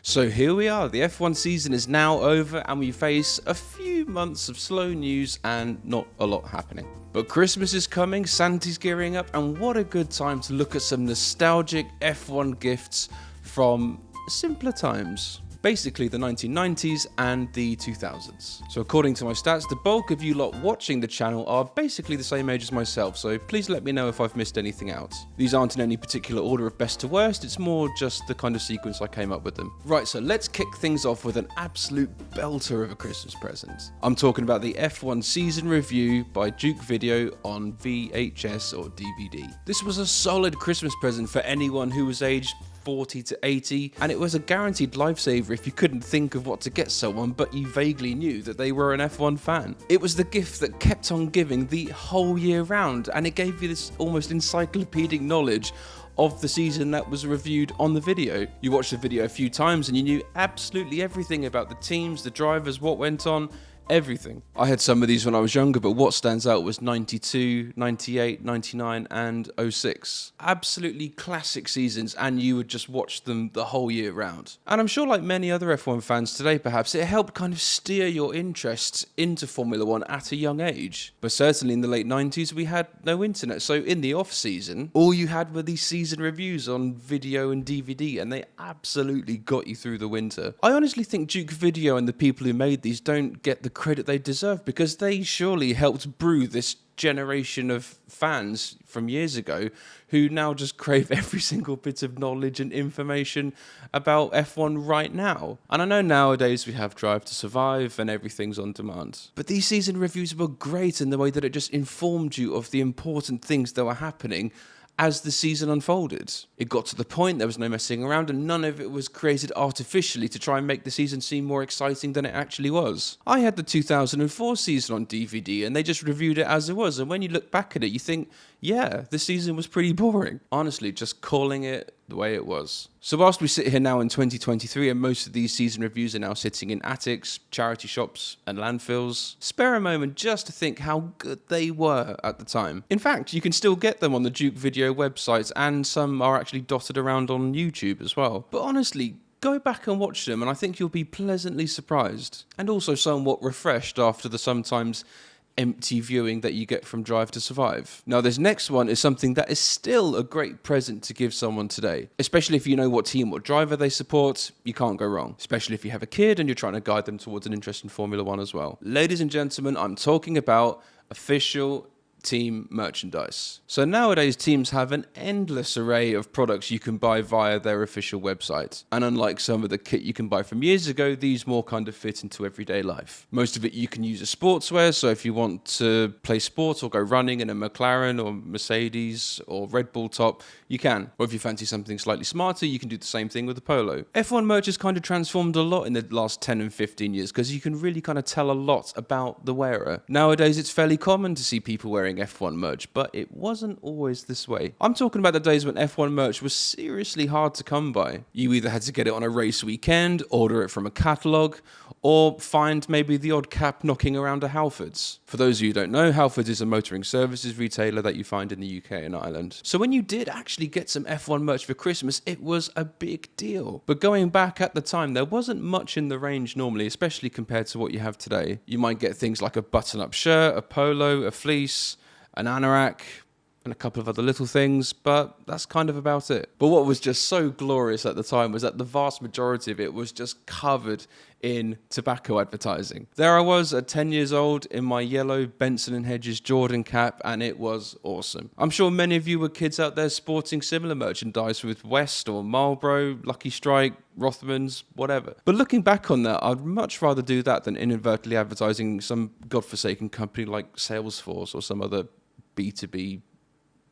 So here we are, the F1 season is now over and we face a few months of slow news and not a lot happening. But Christmas is coming, Santa's gearing up, and what a good time to look at some nostalgic F1 gifts from simpler times. Basically the 1990s and the 2000s. So according to my stats, the bulk of you lot watching the channel are basically the same age as myself, so please let me know if I've missed anything out. These aren't in any particular order of best to worst, it's more just the kind of sequence I came up with them. Right, so let's kick things off with an absolute belter of a Christmas present. I'm talking about the F1 season review by Duke Video on VHS or DVD. This was a solid Christmas present for anyone who was aged 40 to 80, and it was a guaranteed lifesaver if you couldn't think of what to get someone but you vaguely knew that they were an F1 fan. It was the gift that kept on giving the whole year round, and it gave you this almost encyclopedic knowledge of the season that was reviewed on the video. You watched the video a few times and you knew absolutely everything about the teams, the drivers, what went on, everything. I had some of these when I was younger, but what stands out was 92, 98, 99 and 06. Absolutely classic seasons, and you would just watch them the whole year round. And I'm sure, like many other F1 fans today perhaps, it helped kind of steer your interests into Formula 1 at a young age. But certainly in the late 90s we had no internet, so in the off season all you had were these season reviews on video and DVD, and they absolutely got you through the winter. I honestly think Duke Video and the people who made these don't get the credit they deserve, because they surely helped brew this generation of fans from years ago who now just crave every single bit of knowledge and information about F1 right now. And I know nowadays we have Drive to Survive and everything's on demand, but these season reviews were great in the way that it just informed you of the important things that were happening as the season unfolded. It got to the point, there was no messing around, and none of it was created artificially to try and make the season seem more exciting than it actually was. I had the 2004 season on DVD and they just reviewed it as it was, and when you look back at it you think, yeah, the season was pretty boring. Honestly, just calling it the way it was. So whilst we sit here now in 2023 and most of these season reviews are now sitting in attics, charity shops and landfills, spare a moment just to think how good they were at the time. In fact, you can still get them on the Duke Video website, and some are actually dotted around on YouTube as well. But honestly, go back and watch them and I think you'll be pleasantly surprised, and also somewhat refreshed after the sometimes empty viewing that you get from Drive to Survive. Now this next one is something that is still a great present to give someone today, especially if you know what team or driver they support. You can't go wrong, especially if you have a kid and you're trying to guide them towards an interest in Formula 1 as well. Ladies and gentlemen, I'm talking about official team merchandise. So nowadays teams have an endless array of products you can buy via their official website, and unlike some of the kit you can buy from years ago, these more kind of fit into everyday life. Most of it you can use as sportswear, so if you want to play sports or go running in a McLaren or Mercedes or Red Bull top, you can. Or if you fancy something slightly smarter, you can do the same thing with a polo. F1 merch has kind of transformed a lot in the last 10 and 15 years because you can really kind of tell a lot about the wearer. Nowadays it's fairly common to see people wearing F1 merch, but it wasn't always this way. I'm talking about the days when F1 merch was seriously hard to come by. You either had to get it on a race weekend, order it from a catalogue, or find maybe the odd cap knocking around a Halfords. For those of you who don't know, Halfords is a motoring services retailer that you find in the UK and Ireland. So when you did actually get some F1 merch for Christmas, it was a big deal. But going back at the time, there wasn't much in the range normally, especially compared to what you have today. You might get things like a button-up shirt, a polo, a fleece, an anorak, and a couple of other little things, but that's kind of about it. But what was just so glorious at the time was that the vast majority of it was just covered in tobacco advertising. There I was at 10 years old in my yellow Benson & Hedges Jordan cap, and it was awesome. I'm sure many of you were kids out there sporting similar merchandise with West or Marlboro, Lucky Strike, Rothmans, whatever. But looking back on that, I'd much rather do that than inadvertently advertising some godforsaken company like Salesforce or some other B2B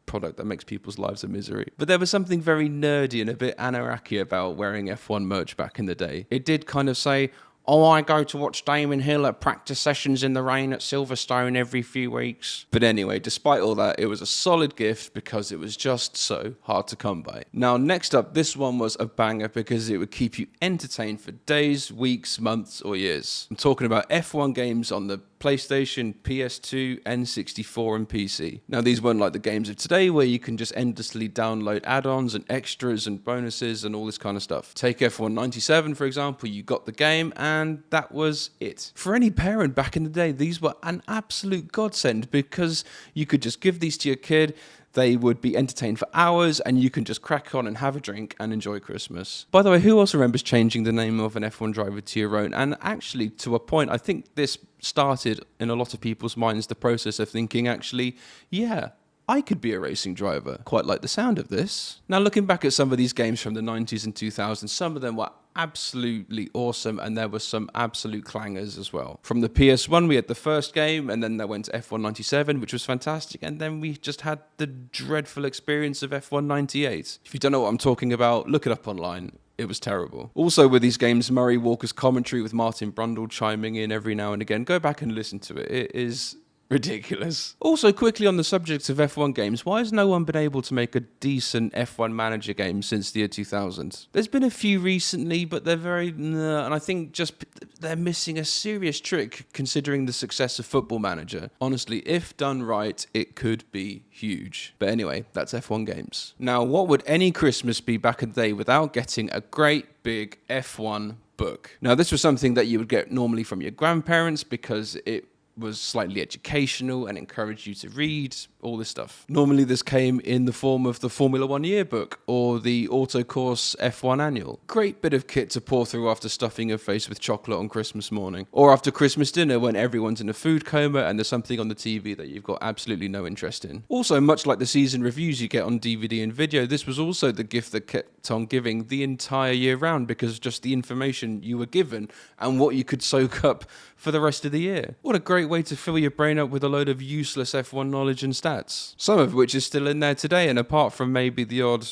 product that makes people's lives a misery. But there was something very nerdy and a bit anarchy about wearing F1 merch back in the day. It did kind of say, oh, I go to watch Damon Hill at practice sessions in the rain at Silverstone every few weeks. But anyway, despite all that, it was a solid gift because it was just so hard to come by. Now, next up, this one was a banger because it would keep you entertained for days, weeks, months, or years. I'm talking about F1 games on the PlayStation, PS2, N64 and PC. Now these weren't like the games of today where you can just endlessly download add-ons and extras and bonuses and all this kind of stuff. Take F1 97 for example, you got the game and that was it. For any parent back in the day, these were an absolute godsend because you could just give these to your kid, they would be entertained for hours, and you can just crack on and have a drink and enjoy Christmas. By the way, who else remembers changing the name of an F1 driver to your own? And actually, to a point, I think this started in a lot of people's minds the process of thinking, actually, yeah, I could be a racing driver. Quite like the sound of this. Now, looking back at some of these games from the 90s and 2000s, some of them were absolutely awesome, and there were some absolute clangers as well. From the PS1, we had the first game, and then they went to F1 97, which was fantastic, and then we just had the dreadful experience of F1 98. If you don't know what I'm talking about, look it up online. It was terrible. Also with these games, Murray Walker's commentary with Martin Brundle chiming in every now and again. Go back and listen to it. It is ridiculous. Also, quickly on the subject of F1 games, why has no one been able to make a decent F1 manager game since the year 2000? There's been a few recently, but they're very and I think just they're missing a serious trick considering the success of Football Manager. Honestly, if done right, it could be huge. But anyway, that's F1 games. Now, what would any Christmas be back in the day without getting a great big F1 book? Now, this was something that you would get normally from your grandparents because it was slightly educational and encouraged you to read, all this stuff. Normally this came in the form of the Formula 1 yearbook or the Autocourse F1 annual. Great bit of kit to pour through after stuffing your face with chocolate on Christmas morning. Or after Christmas dinner when everyone's in a food coma and there's something on the TV that you've got absolutely no interest in. Also, much like the season reviews you get on DVD and video, this was also the gift that kept on giving the entire year round because of just the information you were given and what you could soak up for the rest of the year. What a great way to fill your brain up with a load of useless F1 knowledge and stats. Some of which is still in there today, and apart from maybe the odd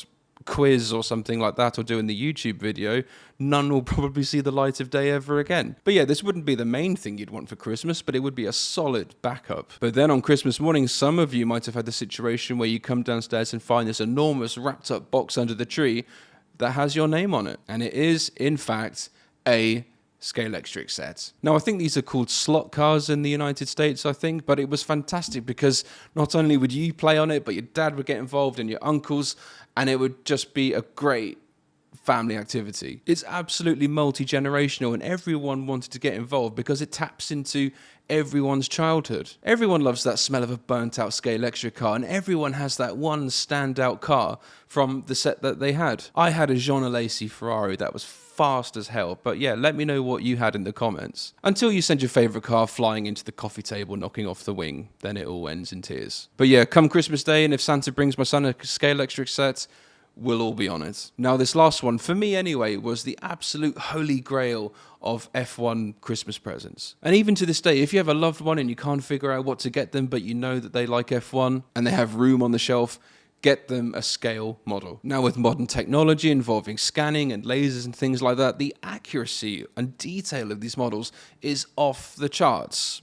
quiz or something like that or doing the YouTube video, none will probably see the light of day ever again. But yeah, this wouldn't be the main thing you'd want for Christmas, but it would be a solid backup. But then on Christmas morning, some of you might have had the situation where you come downstairs and find this enormous wrapped up box under the tree that has your name on it. And it is, in fact, a Scalextric set. Now, I think these are called slot cars in the United States, I think, but it was fantastic because not only would you play on it, but your dad would get involved and your uncles, and it would just be a great family activity. It's absolutely multi-generational and everyone wanted to get involved because it taps into everyone's childhood. Everyone loves that smell of a burnt-out Scalextric car, and everyone has that one standout car from the set that they had. I had a Jean Alesi Ferrari that was fast as hell, but yeah, let me know what you had in the comments. Until you send your favourite car flying into the coffee table, knocking off the wing, then it all ends in tears. But yeah, come Christmas Day, and if Santa brings my son a Scalextric set, we'll all be on it. Now, this last one, for me anyway, was the absolute holy grail of F1 Christmas presents. And even to this day, if you have a loved one and you can't figure out what to get them, but you know that they like F1 and they have room on the shelf, get them a scale model. Now, with modern technology involving scanning and lasers and things like that, the accuracy and detail of these models is off the charts,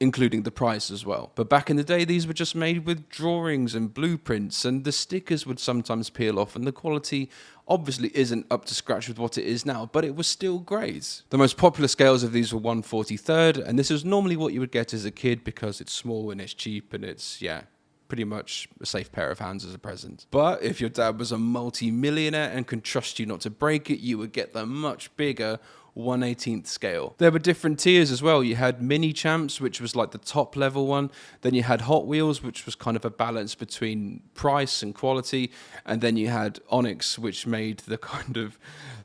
including the price as well. But back in the day, these were just made with drawings and blueprints, and the stickers would sometimes peel off, and the quality obviously isn't up to scratch with what it is now, but it was still great. The most popular scales of these were 1/43rd, and this is normally what you would get as a kid because it's small and it's cheap and it's, yeah, pretty much a safe pair of hands as a present. But if your dad was a multi-millionaire and can trust you not to break it, you would get the much bigger 1/18th scale. There were different tiers as well. You had Mini Champs, which was like the top level one. Then you had Hot Wheels, which was kind of a balance between price and quality. And then you had Onyx, which made the kind of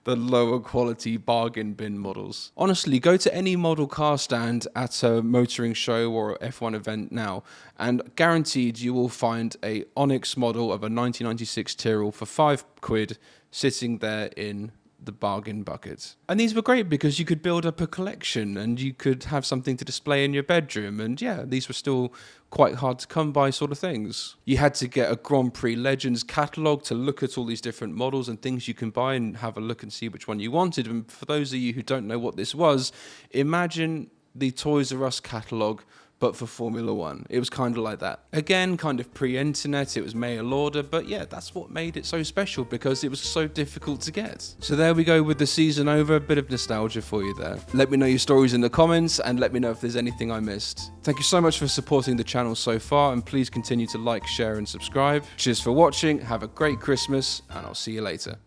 the lower quality bargain bin models. Honestly, go to any model car stand at a motoring show or F1 event now, and guaranteed you will find a Onyx model of a 1996 Tyrrell for £5 sitting there in the bargain bucket. And these were great because you could build up a collection and you could have something to display in your bedroom, and yeah, these were still quite hard to come by sort of things. You had to get a Grand Prix Legends catalogue to look at all these different models and things you can buy and have a look and see which one you wanted. And for those of you who don't know what this was, imagine the Toys R Us catalogue but for Formula One. It was kind of like that. Again, kind of pre-internet, it was mail order, but yeah, that's what made it so special, because it was so difficult to get. So there we go with the season over, a bit of nostalgia for you there. Let me know your stories in the comments, and let me know if there's anything I missed. Thank you so much for supporting the channel so far, and please continue to like, share and subscribe. Cheers for watching, have a great Christmas, and I'll see you later.